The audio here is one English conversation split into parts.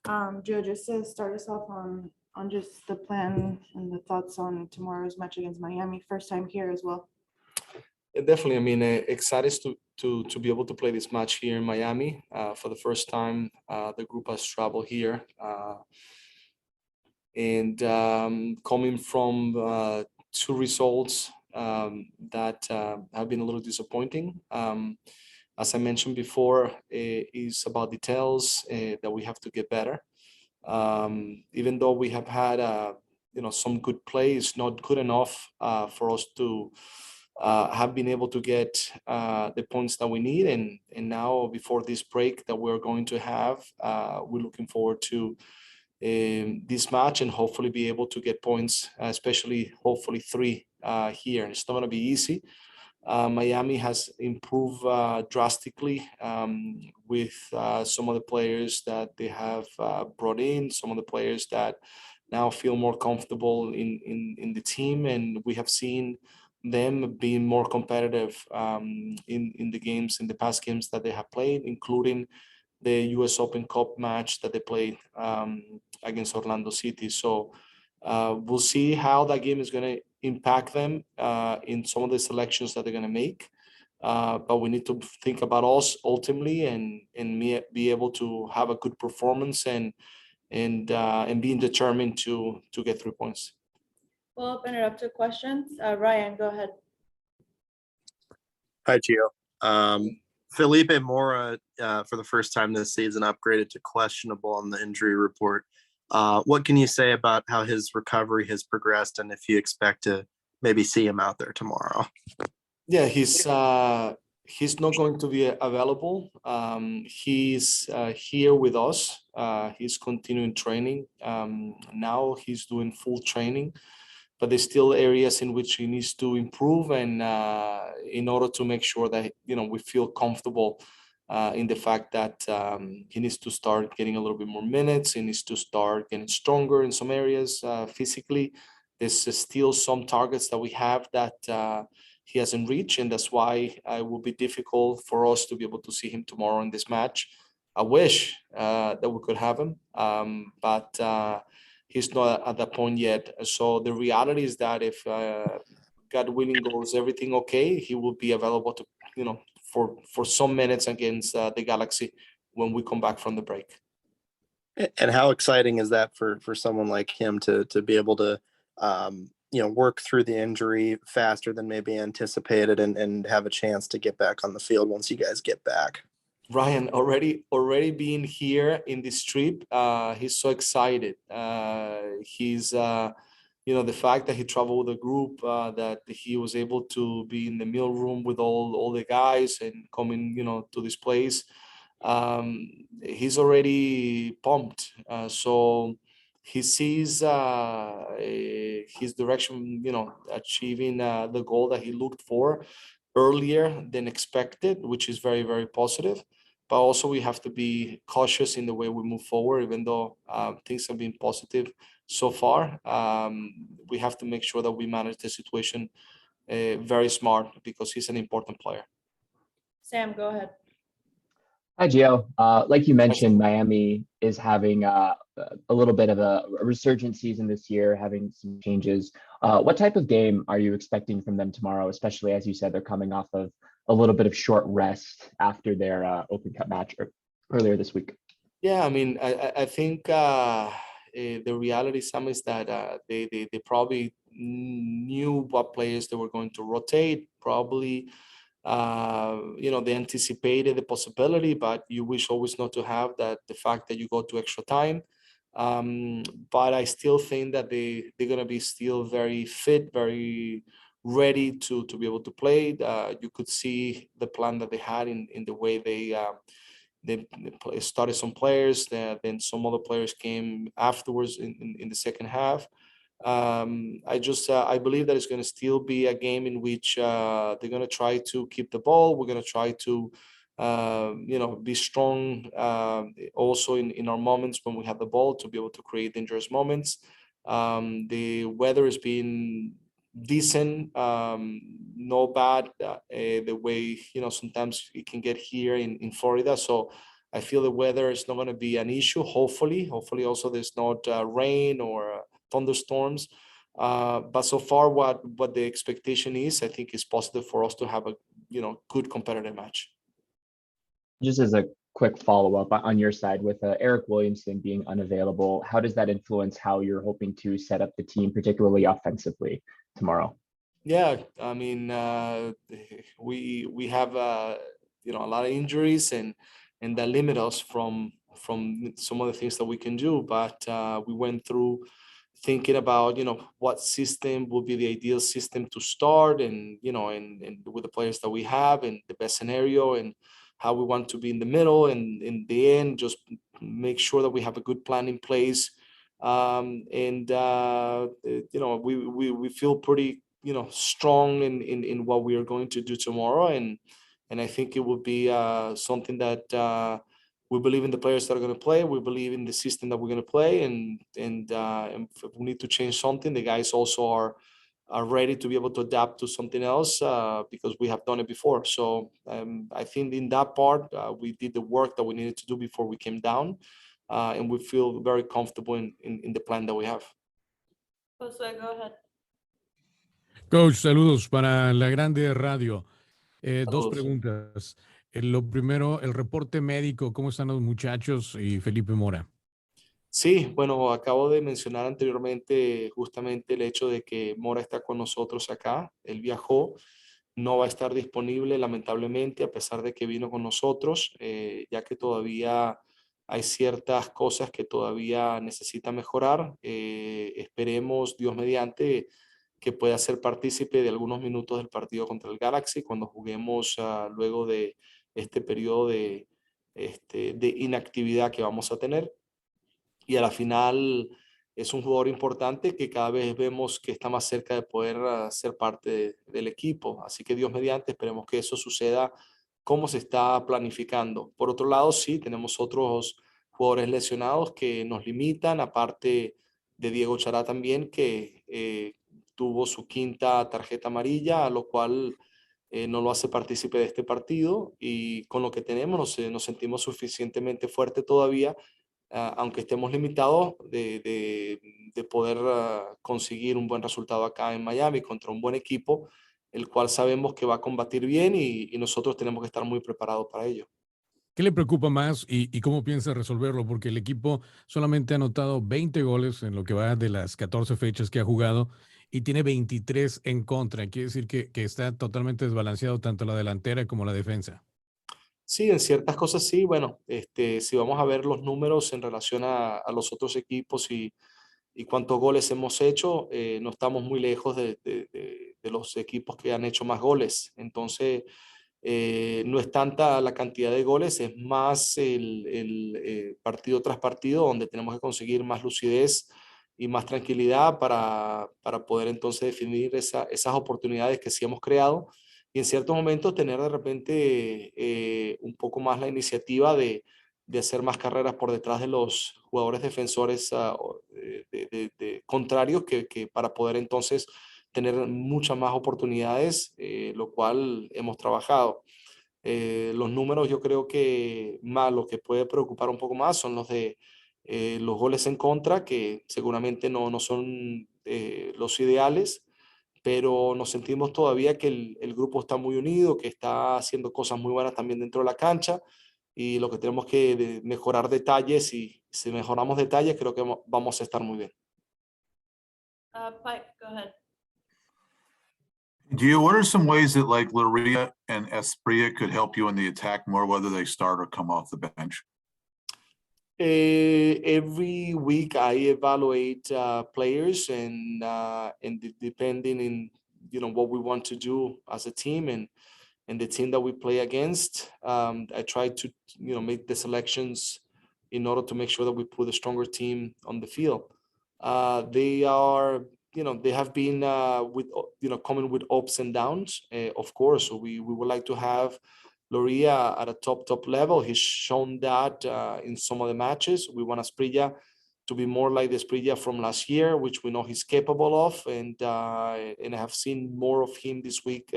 Joe, just to start us off on just the plan and the thoughts on tomorrow's match against Miami, first time here as well. Definitely. I mean, excited to be able to play this match here in Miami for the first time. The group has traveled here, and coming from two results that have been a little disappointing. As I mentioned before, is about details that we have to get better. Even though we have had some good play, it's not good enough for us to have been able to get the points that we need. And now before this break that we're going to have, we're looking forward to this match and hopefully be able to get points, especially hopefully three here. It's not going to be easy. Miami has improved drastically with some of the players that they have brought in, some of the players that now feel more comfortable in the team, and we have seen them being more competitive in the games, in the past games that they have played, including the US Open Cup match that they played against Orlando City. So we'll see how that game is going to impact them in some of the selections that they're going to make. But we need to think about us ultimately and be able to have a good performance and being determined to get 3 points. We'll open it up to questions. Ryan, go ahead. Hi, Gio. Felipe Mora, for the first time this season, upgraded to questionable on the injury report. What can you say about how his recovery has progressed and if you expect to maybe see him out there tomorrow? Yeah, he's not going to be available. He's here with us. He's continuing training. Now he's doing full training, but there's still areas in which he needs to improve, and in order to make sure that we feel comfortable in the fact that he needs to start getting a little bit more minutes. He needs to start getting stronger in some areas physically. There's still some targets that we have that he hasn't reached, and that's why it will be difficult for us to be able to see him tomorrow in this match. I wish that we could have him, but he's not at that point yet. So the reality is that if God willing goes everything okay, he will be available to for some minutes against the Galaxy when we come back from the break. And how exciting is that for someone like him to be able to work through the injury faster than maybe anticipated and have a chance to get back on the field once you guys get back? Ryan, already being here in this trip, he's so excited. He's the fact that he traveled with a group, that he was able to be in the meal room with all the guys and coming to this place. He's already pumped. So he sees his direction, achieving the goal that he looked for earlier than expected, which is very, very positive. But also we have to be cautious in the way we move forward, even though things have been positive so far. We have to make sure that we manage the situation very smart because he's an important player. Sam, go ahead. Hi, Gio. Like you mentioned, Miami is having a little bit of a resurgent season this year, having some changes. What type of game are you expecting from them tomorrow, especially as you said, they're coming off of a little bit of short rest after their Open Cup match earlier this week? Yeah, I mean, I think the reality, Sam, is that they probably knew what players they were going to rotate, probably. They anticipated the possibility, but you wish always not to have that, the fact that you go to extra time. But I still think that they're going to be still very fit, very ready to be able to play. You could see the plan that they had in the way they started some players, then some other players came afterwards in the second half. I believe that it's going to still be a game in which they're going to try to keep the ball. We're going to try to be strong also in our moments when we have the ball to be able to create dangerous moments. The weather has been decent, no bad, the way sometimes it can get here in Florida. So I feel the weather is not going to be an issue. Hopefully also there's not rain or thunderstorms. But so far, what the expectation is, I think, is positive for us to have a good competitive match. Just as a quick follow-up on your side with Eric Williamson being unavailable, how does that influence how you're hoping to set up the team, particularly offensively tomorrow? Yeah, I mean, we have a lot of injuries and that limit us from some of the things that we can do. But we went through thinking about what system would be the ideal system to start, and and with the players that we have, and the best scenario, and how we want to be in the middle, and in the end just make sure that we have a good plan in place. And we feel pretty strong in what we are going to do tomorrow, and I think it will be something that we believe in the players that are going to play. We believe in the system that we're going to play, and if we need to change something, the guys also are ready to be able to adapt to something else because we have done it before. So I think in that part, we did the work that we needed to do before we came down, and we feel very comfortable in the plan that we have. Josue, go ahead. Coach, saludos para la Grande Radio. Dos Saludos. preguntas. Lo primero, el reporte médico, ¿cómo están los muchachos y Felipe Mora? Sí, bueno, acabo de mencionar anteriormente justamente el hecho de que Mora está con nosotros acá. Él viajó, no va a estar disponible lamentablemente, a pesar de que vino con nosotros, ya que todavía hay ciertas cosas que todavía necesita mejorar. Esperemos, Dios mediante, que pueda ser partícipe de algunos minutos del partido contra el Galaxy cuando juguemos luego de este periodo de inactividad que vamos a tener. Y a la final es un jugador importante que cada vez vemos que está más cerca de poder ser parte del equipo. Así que Dios mediante, esperemos que eso suceda como se está planificando. Por otro lado, sí, tenemos otros jugadores lesionados que nos limitan, aparte de Diego Chará también, que tuvo su quinta tarjeta amarilla, a lo cual no lo hace partícipe de este partido, y con lo que tenemos nos sentimos suficientemente fuerte todavía, aunque estemos limitados de poder conseguir un buen resultado acá en Miami contra un buen equipo, el cual sabemos que va a combatir bien, y nosotros tenemos que estar muy preparados para ello. ¿Qué le preocupa más y cómo piensa resolverlo? Porque el equipo solamente ha anotado 20 goles en lo que va de las 14 fechas que ha jugado y tiene 23 en contra. Quiere decir que está totalmente desbalanceado tanto la delantera como la defensa. Sí, en ciertas cosas sí. Bueno, si vamos a ver los números en relación a los otros equipos y cuántos goles hemos hecho, no estamos muy lejos de los equipos que han hecho más goles. Entonces, no es tanta la cantidad de goles, es más el partido tras partido donde tenemos que conseguir más lucidez y más tranquilidad para poder entonces definir esas oportunidades que sí hemos creado, y en ciertos momentos tener de repente un poco más la iniciativa de hacer más carreras por detrás de los jugadores defensores contrarios, que para poder entonces tener muchas más oportunidades, lo cual hemos trabajado. Los números, yo creo que más lo que puede preocupar un poco más son los de los goles en contra, que seguramente no son los ideales, pero nos sentimos todavía que el grupo está muy unido, que está haciendo cosas muy buenas también dentro de la cancha, y lo que tenemos que mejorar detalles, y si mejoramos detalles creo que vamos a estar muy bien. Pike, go ahead. Gio, what are some ways that like Loria and Esprilla could help you in the attack more, whether they start or come off the bench? Every week I evaluate players, and depending in what we want to do as a team, and the team that we play against, I try to make the selections in order to make sure that we put a stronger team on the field. They are they have been with coming with ups and downs, of course. So we would like to have Loria at a top level. He's shown that in some of the matches. We want Esprilla to be more like the Esprilla from last year, which we know he's capable of, and I have seen more of him this week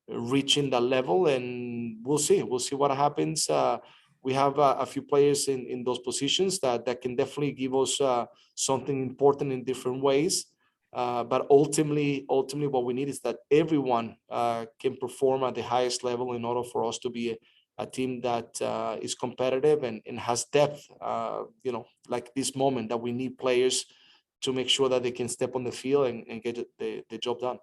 reaching that level, and we'll see what happens we have a few players in those positions that can definitely give us something important in different ways. But ultimately, what we need is that everyone can perform at the highest level in order for us to be a team that is competitive and has depth. Like this moment that we need players to make sure that they can step on the field and get the job done.